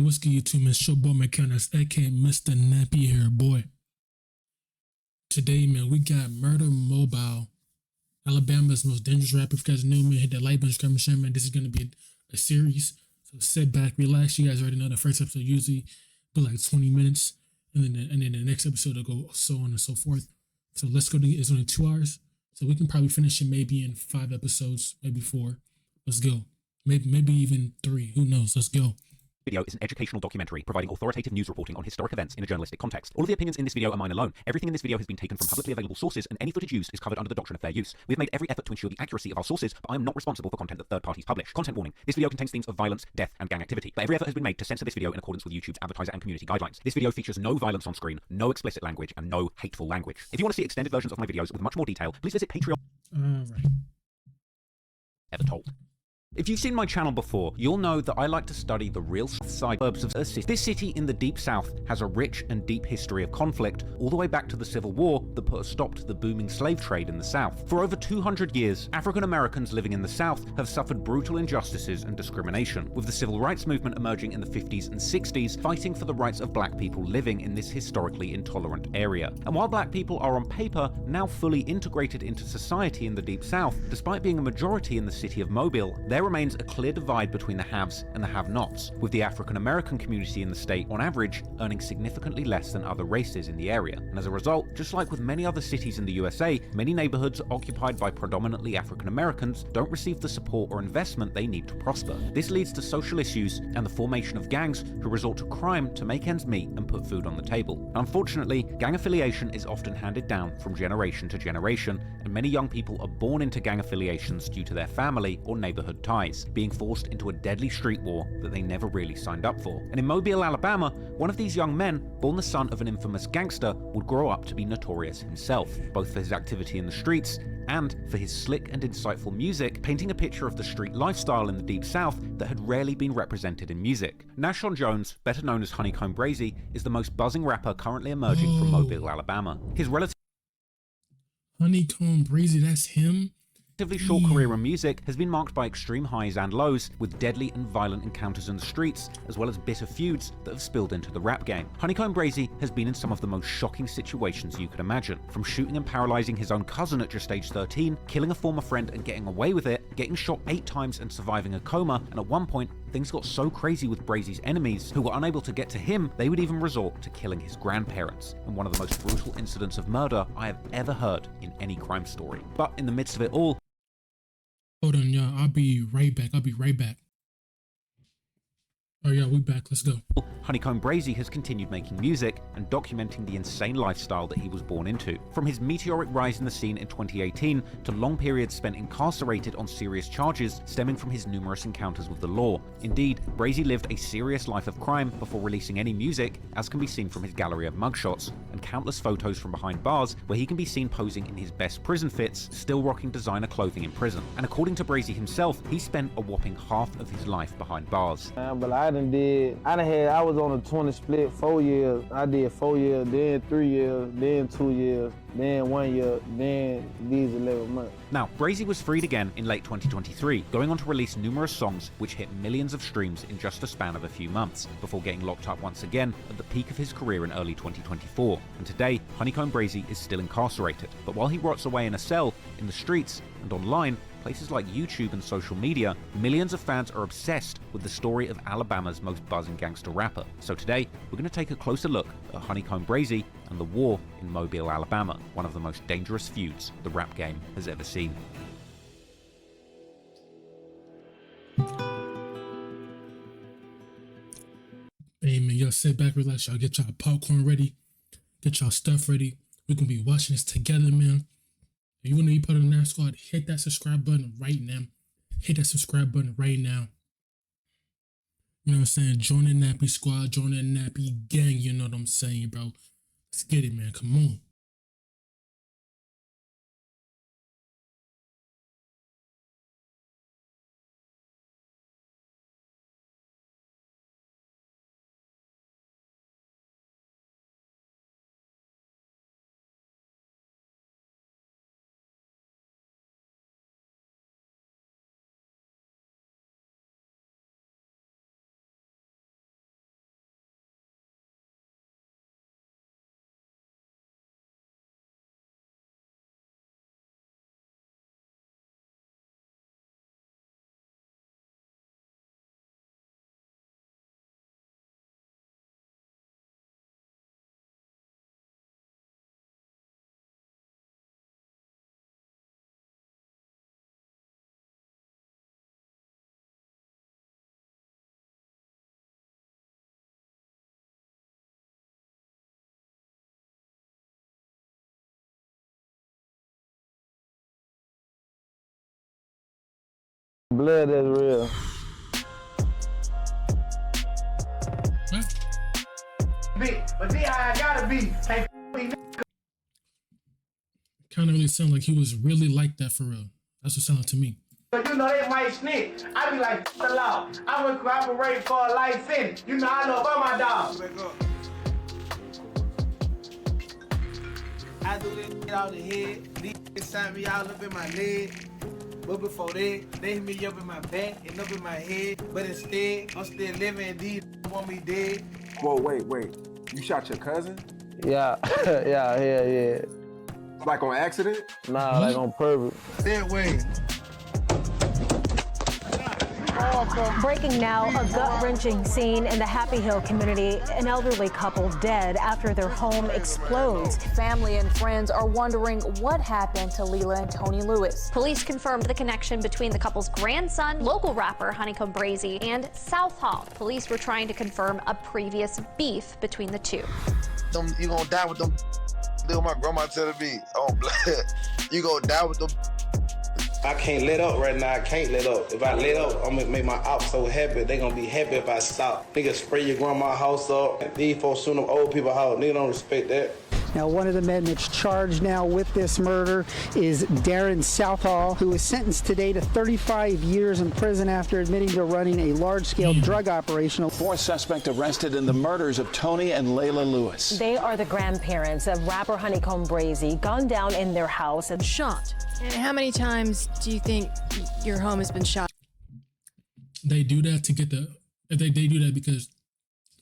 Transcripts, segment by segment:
What's good, YouTube? It's your boy Mickal, aka Mr. Nappy Hair Boy. Today, man, we got Murder Mobile, Alabama's most dangerous rapper. If you guys know, man, hit that like button, subscribe, and share, man. This is gonna be a series, so sit back, relax. You guys already know the first episode usually be like 20 minutes, and then the next episode will go so on and so forth. So let's go. It's only 2 hours, so we can probably finish it maybe in 5 episodes, maybe 4. Let's go. Maybe even 3. Who knows? Let's go. Video is an educational documentary providing authoritative news reporting on historic events in a journalistic context. All of the opinions in this video are mine alone. Everything in this video has been taken from publicly available sources, and any footage used is covered under the doctrine of fair use. We have made every effort to ensure the accuracy of our sources, but I am not responsible for content that third parties publish. Content warning: this video contains themes of violence, death, and gang activity, but every effort has been made to censor this video in accordance with YouTube's advertiser and community guidelines. This video features no violence on screen, no explicit language, and no hateful language. If you want to see extended versions of my videos with much more detail, please visit Patreon. Alright. Ever told. If you've seen my channel before, you'll know that I like to study the real suburbs of a city. This city in the deep south has a rich and deep history of conflict, all the way back to the Civil War that put a stop to the booming slave trade in the south. For over 200 years, African Americans living in the south have suffered brutal injustices and discrimination, with the civil rights movement emerging in the 50s and 60s, fighting for the rights of black people living in this historically intolerant area. And while black people are on paper now fully integrated into society in the deep south, despite being a majority in the city of Mobile, there remains a clear divide between the haves and the have-nots, with the African American community in the state on average earning significantly less than other races in the area. And as a result, just like with many other cities in the USA, many neighborhoods occupied by predominantly African Americans don't receive the support or investment they need to prosper. This leads to social issues and the formation of gangs who resort to crime to make ends meet and put food on the table. Unfortunately, gang affiliation is often handed down from generation to generation, and many young people are born into gang affiliations due to their family or neighborhood ties, being forced into a deadly street war that they never really signed up for. And in Mobile, Alabama, one of these young men, born the son of an infamous gangster, would grow up to be notorious himself, both for his activity in the streets and for his slick and insightful music, painting a picture of the street lifestyle in the Deep South that had rarely been represented in music. Nashon Jones, better known as Honeycomb Brazy, is the most buzzing rapper currently emerging from Mobile, Alabama. His Honeycomb Brazy, that's him? relatively short career in music has been marked by extreme highs and lows, with deadly and violent encounters in the streets, as well as bitter feuds that have spilled into the rap game. Honeycomb Brazy has been in some of the most shocking situations you could imagine, from shooting and paralyzing his own cousin at just age 13, killing a former friend and getting away with it, getting shot 8 times and surviving a coma, and at one point, things got so crazy with Brazy's enemies, who were unable to get to him, they would even resort to killing his grandparents, in one of the most brutal incidents of murder I have ever heard in any crime story. But in the midst of it all, Hold on, y'all. I'll be right back. Oh, yeah, we back. Let's go. Honeycomb Brazy has continued making music and documenting the insane lifestyle that he was born into. From his meteoric rise in the scene in 2018 to long periods spent incarcerated on serious charges stemming from his numerous encounters with the law. Indeed, Brazy lived a serious life of crime before releasing any music, as can be seen from his gallery of mugshots and countless photos from behind bars where he can be seen posing in his best prison fits, still rocking designer clothing in prison. And according to Brazy himself, he spent a whopping half of his life behind bars. But I was on a 20 split 4 years. I did 4 years, then 3 years, then 2 years, then 1 year, then these 11 months. Now, Brazy was freed again in late 2023, going on to release numerous songs which hit millions of streams in just a span of a few months, before getting locked up once again at the peak of his career in early 2024. And today, Honeycomb Brazy is still incarcerated. But while he rots away in a cell, in the streets, and online, places like YouTube and social media, millions of fans are obsessed with the story of Alabama's most buzzing gangster rapper. So today, we're going to take a closer look at Honeycomb Brazy and the war in Mobile, Alabama, one of the most dangerous feuds the rap game has ever seen. Hey, man, y'all sit back, relax, y'all. Get y'all popcorn ready. Get y'all stuff ready. We're going to be watching this together, man. If you want to be part of the Nap Squad, hit that subscribe button right now. Hit that subscribe button right now. You know what I'm saying? Join the Nappy Squad. Join the Nappy Gang. You know what I'm saying, bro? Let's get it, man. Come on. Blood is real. Huh? But see how I gotta be. Hey, Kind of really sound like he was really like that for real. That's what it sounded to me. you know they might snitch. I be like, the law. I would cooperate for a life sentence. You know I love all my dogs. I do this shit out the head. These niggas sign me all up in my leg. But before that, they hit me up in my back and up in my head. But instead, I'm still living and these want me dead. Whoa, wait. You shot your cousin? Yeah, yeah. Like on accident? Nah, like on purpose. That way. Breaking now, a gut-wrenching scene in the Happy Hill community. An elderly couple dead after their home explodes. Family and friends are wondering what happened to Leila and Tony Lewis. Police confirmed the connection between the couple's grandson, local rapper Honeycomb Brazy, and Southall. Police were trying to confirm a previous beef between the two. You gonna die with them. What my grandma telling me, oh blood, you gonna die with them. I can't let up right now. I can't let up. If I let up, I'm gonna make my ops so happy. They gonna be happy if I stop. Nigga spray your grandma's house up. These folks shooting them old people's house. Nigga don't respect that. Now, one of the men that's charged now with this murder is Darren Southall, who was sentenced today to 35 years in prison after admitting to running a large-scale drug operation. Fourth suspect arrested in the murders of Tony and Layla Lewis. They are the grandparents of rapper Honeycomb Brazy, gunned down in their house and shot. And how many times do you think your home has been shot? They do that to get they do that because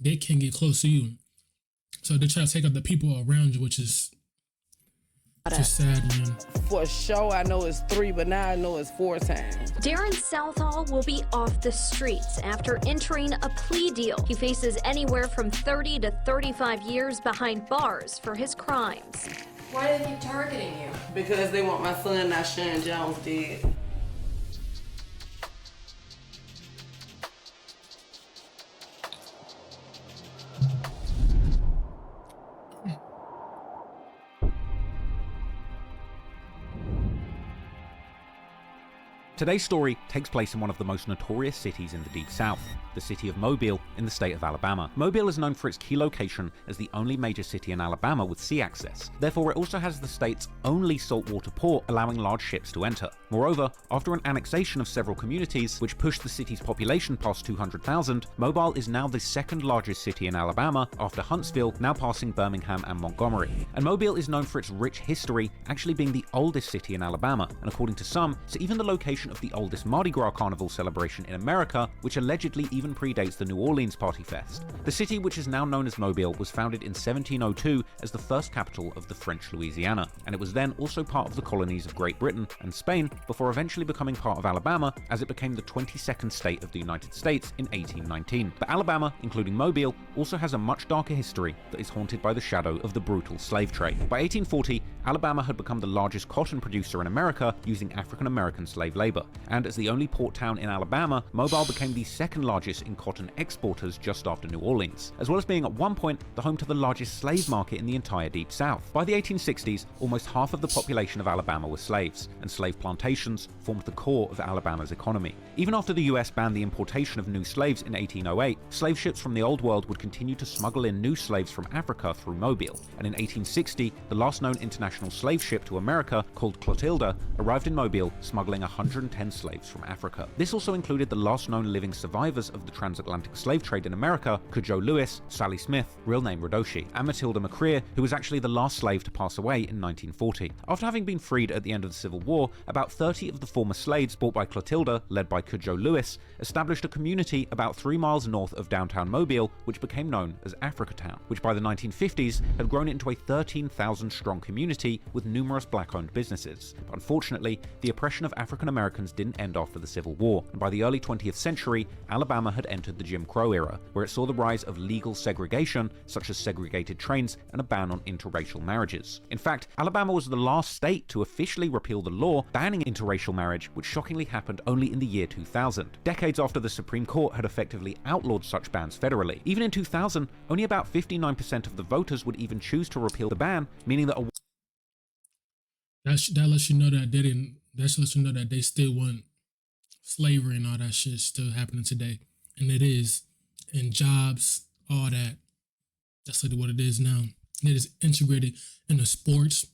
they can't get close to you. So they try to take out the people around you, which is just sad, man. For sure, I know it's 3, but now I know it's 4 times. Darren Southall will be off the streets after entering a plea deal. He faces anywhere from 30 to 35 years behind bars for his crimes. Why do they keep targeting you? Because they want my son, not Sharon Jones, dead. Today's story takes place in one of the most notorious cities in the Deep South, the city of Mobile in the state of Alabama. Mobile is known for its key location as the only major city in Alabama with sea access. Therefore, it also has the state's only saltwater port, allowing large ships to enter. Moreover, after an annexation of several communities, which pushed the city's population past 200,000, Mobile is now the second largest city in Alabama after Huntsville, now passing Birmingham and Montgomery. And Mobile is known for its rich history, actually being the oldest city in Alabama, and according to some, it's even the location of the oldest Mardi Gras carnival celebration in America, which allegedly even predates the New Orleans Party Fest. The city, which is now known as Mobile, was founded in 1702 as the first capital of the French Louisiana, and it was then also part of the colonies of Great Britain and Spain before eventually becoming part of Alabama as it became the 22nd state of the United States in 1819. But Alabama, including Mobile, also has a much darker history that is haunted by the shadow of the brutal slave trade. By 1840, Alabama had become the largest cotton producer in America using African-American slave labor, and as the only port town in Alabama, Mobile became the second largest in cotton exporters just after New Orleans, as well as being at one point the home to the largest slave market in the entire Deep South. By the 1860s, almost half of the population of Alabama were slaves, and slave plantations formed the core of Alabama's economy. Even after the US banned the importation of new slaves in 1808, slave ships from the Old World would continue to smuggle in new slaves from Africa through Mobile, and in 1860, the last known international slave ship to America, called Clotilda, arrived in Mobile smuggling 110 slaves from Africa. This also included the last known living survivors of the transatlantic slave trade in America, Cudjoe Lewis, Sally Smith, real name Radoshi, and Matilda McCreer, who was actually the last slave to pass away in 1940. After having been freed at the end of the Civil War, about 30 of the former slaves bought by Clotilda, led by Cudjoe Lewis, established a community about 3 miles north of downtown Mobile, which became known as Africatown, which by the 1950s had grown into a 13,000-strong community with numerous black-owned businesses. But unfortunately, the oppression of African Americans didn't end after the Civil War, and by the early 20th century, Alabama had entered the Jim Crow era, where it saw the rise of legal segregation, such as segregated trains and a ban on interracial marriages. In fact, Alabama was the last state to officially repeal the law banning interracial marriage, which shockingly happened only in the year 2000, decades after the Supreme Court had effectively outlawed such bans federally. Even in 2000, only about 59% of the voters would even choose to repeal the ban, meaning that that lets you know that they didn't. That lets you know that they still want slavery and all that shit is still happening today. And it is. And jobs, all that. That's like what it is now. It is integrated into sports,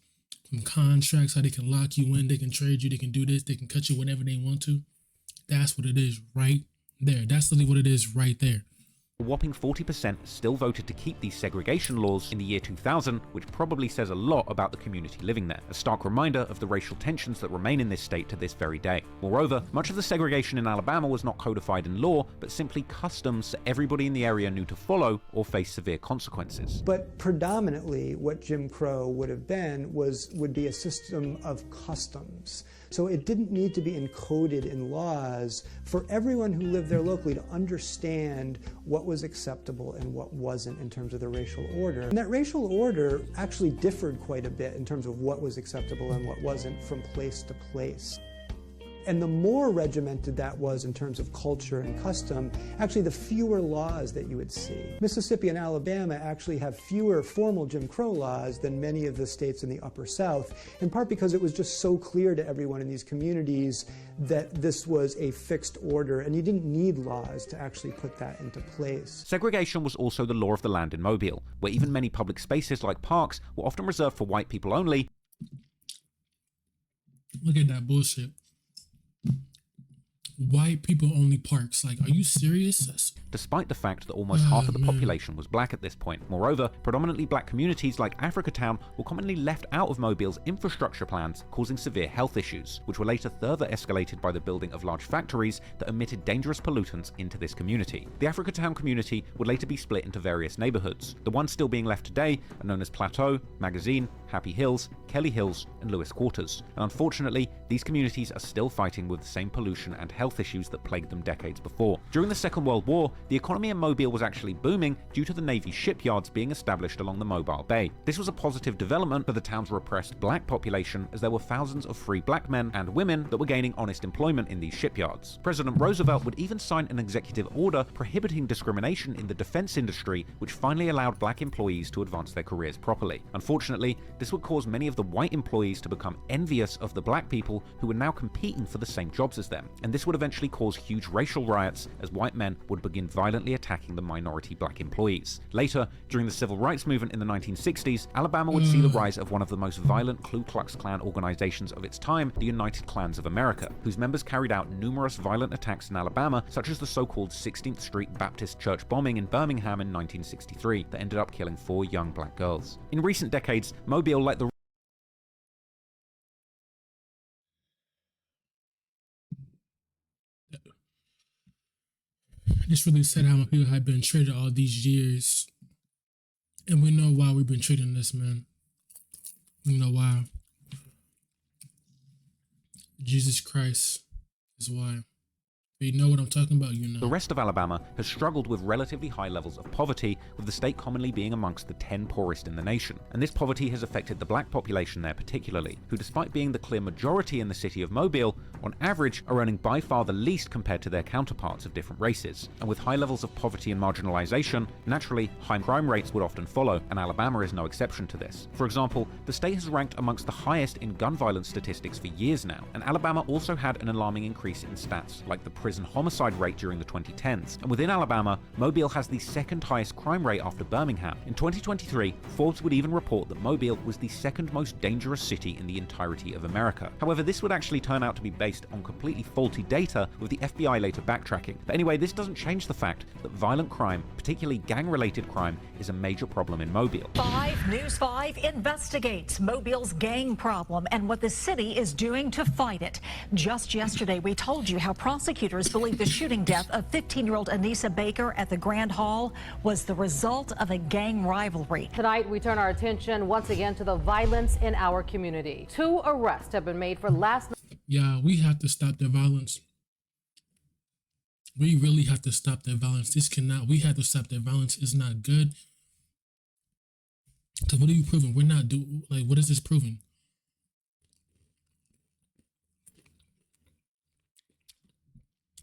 from contracts, how they can lock you in, they can trade you, they can do this, they can cut you whenever they want to. That's what it is right there. That's literally what it is right there. A whopping 40% still voted to keep these segregation laws in the year 2000, which probably says a lot about the community living there, a stark reminder of the racial tensions that remain in this state to this very day. Moreover, much of the segregation in Alabama was not codified in law, but simply customs that everybody in the area knew to follow or face severe consequences. But predominantly what Jim Crow would have been would be a system of customs. So it didn't need to be encoded in laws for everyone who lived there locally to understand what was acceptable and what wasn't in terms of the racial order. And that racial order actually differed quite a bit in terms of what was acceptable and what wasn't from place to place. And the more regimented that was in terms of culture and custom, actually the fewer laws that you would see. Mississippi and Alabama actually have fewer formal Jim Crow laws than many of the states in the Upper South, in part because it was just so clear to everyone in these communities that this was a fixed order, and you didn't need laws to actually put that into place. Segregation was also the law of the land in Mobile, where even many public spaces like parks were often reserved for white people only. Look at that bullshit. White people only parks. Like, are you serious? Despite the fact that almost half of the population was black at this point. Moreover, predominantly black communities like Africatown were commonly left out of Mobile's infrastructure plans, causing severe health issues, which were later further escalated by the building of large factories that emitted dangerous pollutants into this community. The Africatown community would later be split into various neighborhoods. The ones still being left today are known as Plateau, Magazine, Happy Hills, Kelly Hills, and Lewis Quarters. And unfortunately, these communities are still fighting with the same pollution and health issues that plagued them decades before. During the Second World War, the economy in Mobile was actually booming due to the Navy shipyards being established along the Mobile Bay. This was a positive development for the town's repressed black population, as there were thousands of free black men and women that were gaining honest employment in these shipyards. President Roosevelt would even sign an executive order prohibiting discrimination in the defense industry, which finally allowed black employees to advance their careers properly. Unfortunately, this would cause many of the white employees to become envious of the black people who were now competing for the same jobs as them, and this would eventually cause huge racial riots as white men would begin violently attacking the minority black employees. Later, during the civil rights movement in the 1960s, Alabama would see the rise of one of the most violent Ku Klux Klan organizations of its time, the United Klans of America, whose members carried out numerous violent attacks in Alabama, such as the so-called 16th Street Baptist Church bombing in Birmingham in 1963 that ended up killing 4 young black girls. In recent decades, Mobile, like the This really said how my people have been treated all these years. And we know why we've been treating this, man. We know why. Jesus Christ is why. You know what I'm talking about, you know. The rest of Alabama has struggled with relatively high levels of poverty, with the state commonly being amongst the 10 poorest in the nation. And this poverty has affected the black population there particularly, who despite being the clear majority in the city of Mobile, on average are earning by far the least compared to their counterparts of different races. And with high levels of poverty and marginalization, naturally, high crime rates would often follow, and Alabama is no exception to this. For example, the state has ranked amongst the highest in gun violence statistics for years now, and Alabama also had an alarming increase in stats, like the prison homicide rate during the 2010s. And within Alabama, Mobile has the second highest crime rate after Birmingham. In 2023, Forbes would even report that Mobile was the second most dangerous city in the entirety of America. However, this would actually turn out to be based on completely faulty data, with the FBI later backtracking. But anyway, this doesn't change the fact that violent crime, particularly gang-related crime, is a major problem in Mobile. 5 News 5 investigates Mobile's gang problem and what the city is doing to fight it. Just yesterday, we told you how prosecutors believe the shooting death of 15-year-old Anissa Baker at the Grand Hall was the result of a gang rivalry. Tonight, we turn our attention once again to the violence in our community. 2 arrests have been made for last night. Yeah, we have to stop the violence. We really have to stop that violence. We have to stop that violence. It's not good. Because what are you proving? We're not what is this proving?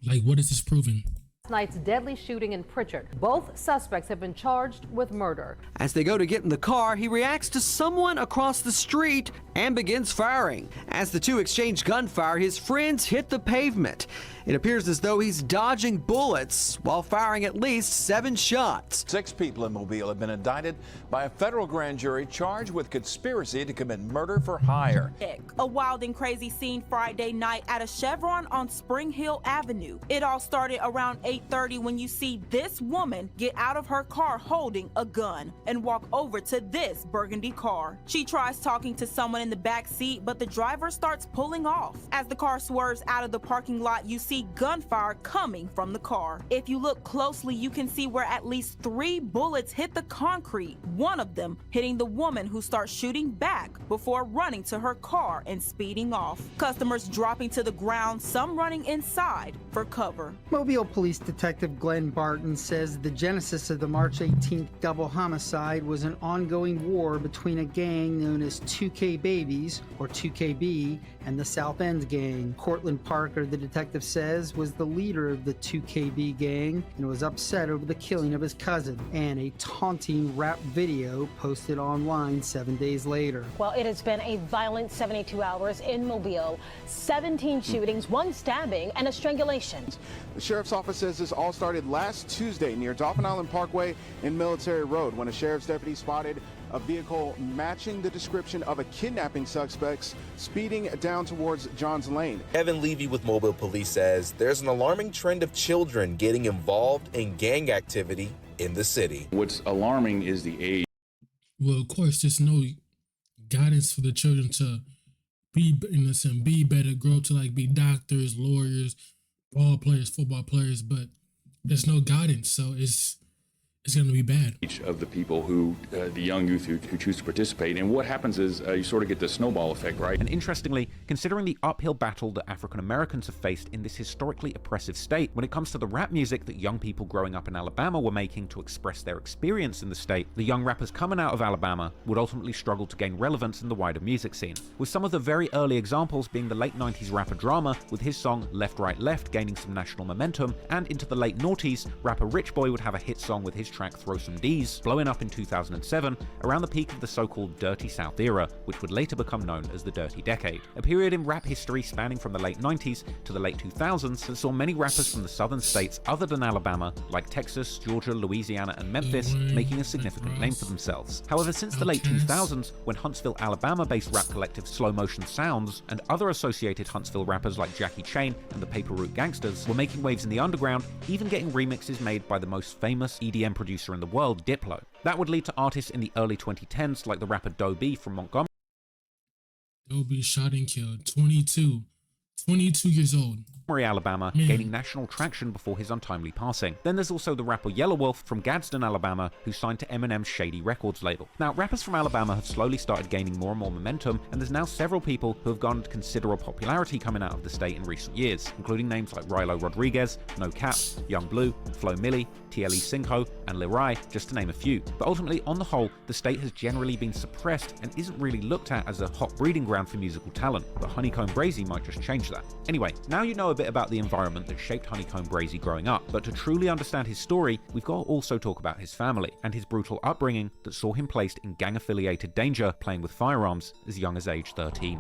Like, what is this proving? Night's deadly shooting in Pritchard. Both suspects have been charged with murder. As they go to get in the car, he reacts to someone across the street and begins firing. As the two exchange gunfire, his friends hit the pavement. It appears as though he's dodging bullets while firing at least 7 shots. 6 people in Mobile have been indicted by a federal grand jury charged with conspiracy to commit murder for hire. A wild and crazy scene Friday night at a Chevron on Spring Hill Avenue. It all started around 8:30 when you see this woman get out of her car holding a gun and walk over to this burgundy car. She tries talking to someone in the back seat, but the driver starts pulling off. As the car swerves out of the parking lot, you see gunfire coming from the car. If you look closely, you can see where at least 3 bullets hit the concrete, one of them hitting the woman who starts shooting back before running to her car and speeding off. Customers dropping to the ground, some running inside for cover. Mobile Police Detective Glenn Barton says the genesis of the March 18th double homicide was an ongoing war between a gang known as 2K Babies, or 2KB, and the South End gang. Cortland Parker, the detective says, was the leader of the 2KB gang and was upset over the killing of his cousin, and a taunting rap video posted online 7 days later. Well, it has been a violent 72 hours in Mobile. 17 shootings, 1 stabbing, and a strangulation. The sheriff's office says this all started last Tuesday near Dauphin Island Parkway and Military Road when a sheriff's deputy spotted a vehicle matching the description of a kidnapping suspect speeding down towards Johns Lane. Evan Levy with Mobile Police says there's an alarming trend of children getting involved in gang activity in the city. What's alarming is the age. Well, of course, there's no guidance for the children to be innocent, be better, grow up to like be doctors, lawyers, ball players, football players, but there's no guidance, so it's going to be bad. Each of the people who, the young youth who choose to participate. And what happens is you sort of get the snowball effect, right? And interestingly, considering the uphill battle that African Americans have faced in this historically oppressive state, when it comes to the rap music that young people growing up in Alabama were making to express their experience in the state, the young rappers coming out of Alabama would ultimately struggle to gain relevance in the wider music scene. With some of the very early examples being the late 90s rapper Drama, with his song Left Right Left gaining some national momentum, and into the late noughties, rapper Rich Boy would have a hit song with his track Throw Some D's, blowing up in 2007, around the peak of the so-called Dirty South era, which would later become known as the Dirty Decade. A period in rap history spanning from the late 90s to the late 2000s that saw many rappers from the southern states other than Alabama, like Texas, Georgia, Louisiana, and Memphis, making a significant name for themselves. However, since the late 2000s, when Huntsville, Alabama-based rap collective Slow Motion Sounds and other associated Huntsville rappers like Jackie Chain and the Paper Route Gangsters were making waves in the underground, even getting remixes made by the most famous EDM producer in the world, Diplo. That would lead to artists in the early 2010s like the rapper Doe B from Montgomery. Doe B shot and killed, 22 years old. Alabama, gaining national traction before his untimely passing. Then there's also the rapper Yellow Wolf from Gadsden, Alabama, who signed to Eminem's Shady Records label. Now, rappers from Alabama have slowly started gaining more and more momentum, and there's now several people who have garnered considerable popularity coming out of the state in recent years, including names like Rilo Rodriguez, No Cap, Young Blue, Flo Milli, TLE Cinco, and Lil Rai, just to name a few. But ultimately, on the whole, the state has generally been suppressed and isn't really looked at as a hot breeding ground for musical talent, but Honeycomb Brazy might just change that. Anyway, now you know a bit about the environment that shaped Honeycomb Brazy growing up, but to truly understand his story, we've got to also talk about his family and his brutal upbringing that saw him placed in gang-affiliated danger playing with firearms as young as age 13.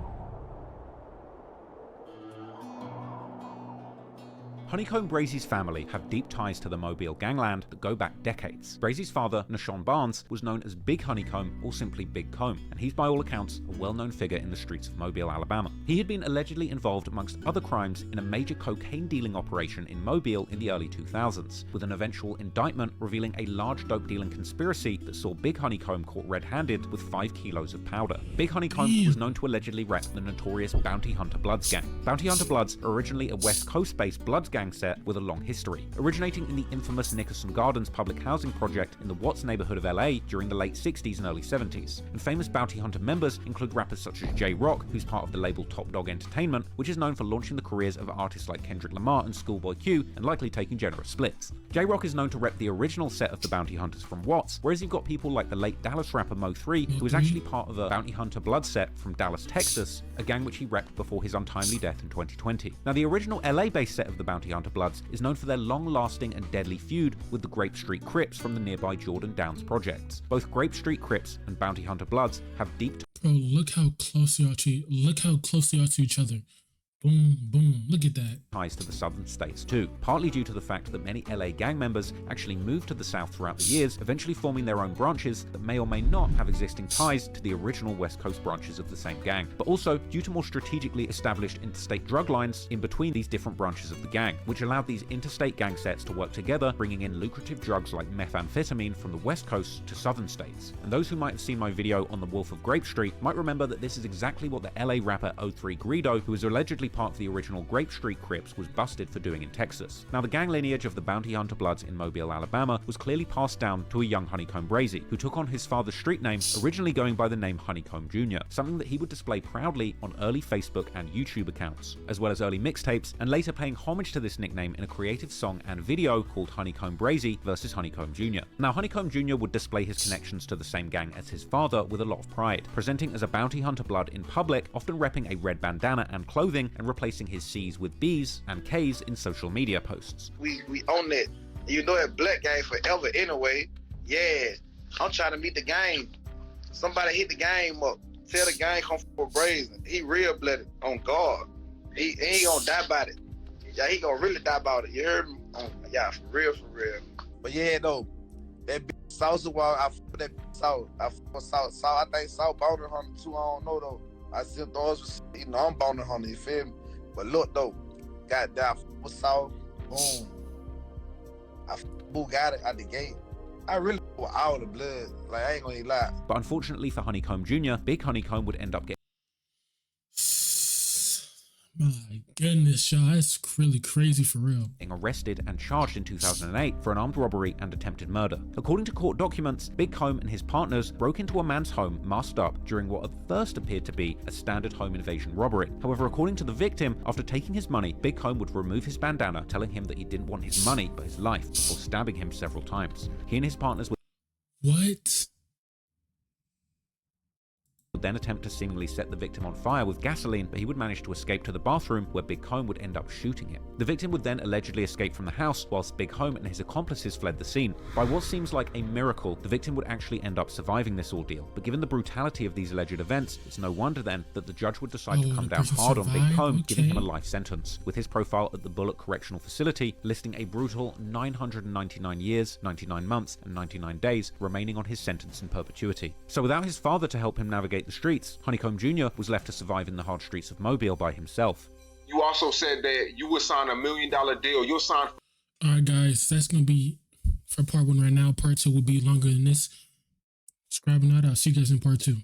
Honeycomb Brazy's family have deep ties to the Mobile gangland that go back decades. Brazy's father, Nashawn Barnes, was known as Big Honeycomb or simply Big Comb, and he's by all accounts a well-known figure in the streets of Mobile, Alabama. He had been allegedly involved amongst other crimes in a major cocaine dealing operation in Mobile in the early 2000s, with an eventual indictment revealing a large dope dealing conspiracy that saw Big Honeycomb caught red-handed with 5 kilos of powder. Big Honeycomb was known to allegedly rep the notorious Bounty Hunter Bloods gang. Bounty Hunter Bloods are originally a West Coast-based Bloods gang set with a long history, originating in the infamous Nickerson Gardens public housing project in the Watts neighborhood of LA during the late 60s and early 70s. And famous Bounty Hunter members include rappers such as J-Rock, who's part of the label Top Dog Entertainment, which is known for launching the careers of artists like Kendrick Lamar and Schoolboy Q, and likely taking generous splits. J-Rock is known to rep the original set of the Bounty Hunters from Watts, whereas you've got people like the late Dallas rapper Mo3, who is actually part of a Bounty Hunter Blood set from Dallas, Texas, a gang which he repped before his untimely death in 2020. Now, the original LA-based set of the Bounty Hunter Bloods is known for their long-lasting and deadly feud with the Grape Street Crips from the nearby Jordan Downs projects. Both Grape Street Crips and Bounty Hunter Bloods have deep... Bro, look how close they are to each other. Boom, boom. Look at that. Ties to the southern states too, partly due to the fact that many LA gang members actually moved to the south throughout the years, eventually forming their own branches that may or may not have existing ties to the original West Coast branches of the same gang, but also due to more strategically established interstate drug lines in between these different branches of the gang, which allowed these interstate gang sets to work together, bringing in lucrative drugs like methamphetamine from the West Coast to southern states. And those who might have seen my video on the Wolf of Grape Street might remember that this is exactly what the LA rapper 03 Greedo, who was allegedly part of the original Grape Street Crips, was busted for doing in Texas. Now, the gang lineage of the bounty hunter Bloods in Mobile, Alabama was clearly passed down to a young Honeycomb Brazy, who took on his father's street name, originally going by the name Honeycomb Jr., something that he would display proudly on early Facebook and YouTube accounts, as well as early mixtapes, and later paying homage to this nickname in a creative song and video called Honeycomb Brazy vs. Honeycomb Jr. Now, Honeycomb Jr. would display his connections to the same gang as his father with a lot of pride, presenting as a bounty hunter Blood in public, often repping a red bandana and clothing, and replacing his C's with B's and K's in social media posts. We own that. You know that black gang forever anyway. Yeah, I'm trying to meet the game. Somebody hit the game up. Tell the gang come for brazen. He real blooded on guard. He ain't gonna die about it. Yeah, he gonna really die about it. You heard me? Yeah, for real, for real. But yeah, though, that bitch Salsa Wall, I fuck that bitch Salt. I fuck with Salt. I think Salt bounty hunter too. I don't know though. I see those, you know, I'm bounty hunter. You feel me? But look though, goddamn, with Salt, boom. I got it at the gate. I really want all the blood. Like, I ain't gonna lie. But unfortunately for Honeycomb Jr., Big Honeycomb would end up getting My goodness, y'all, that's really crazy for real. arrested and charged in 2008 for an armed robbery and attempted murder. According to court documents, Big Comb and his partners broke into a man's home masked up during what at first appeared to be a standard home invasion robbery. However, according to the victim, after taking his money, Big Comb would remove his bandana, telling him that he didn't want his money but his life, before stabbing him several times. He and his partners would then attempt to seemingly set the victim on fire with gasoline, but he would manage to escape to the bathroom, where Big Comb would end up shooting him. The victim would then allegedly escape from the house, whilst Big Comb and his accomplices fled the scene. By what seems like a miracle, the victim would actually end up surviving this ordeal, but given the brutality of these alleged events, it's no wonder then that the judge would decide to come down hard on Big Comb, giving him a life sentence, with his profile at the Bullock Correctional Facility listing a brutal 999 years, 99 months, and 99 days remaining on his sentence in perpetuity. So without his father to help him navigate the streets, Honeycomb Jr. was left to survive in the hard streets of Mobile by himself. You also said that you would sign $1 million deal. You'll sign. All right, guys, that's going to be for part 1 right now. Part 2 will be longer than this. Subscribe and I'll see you guys in part 2.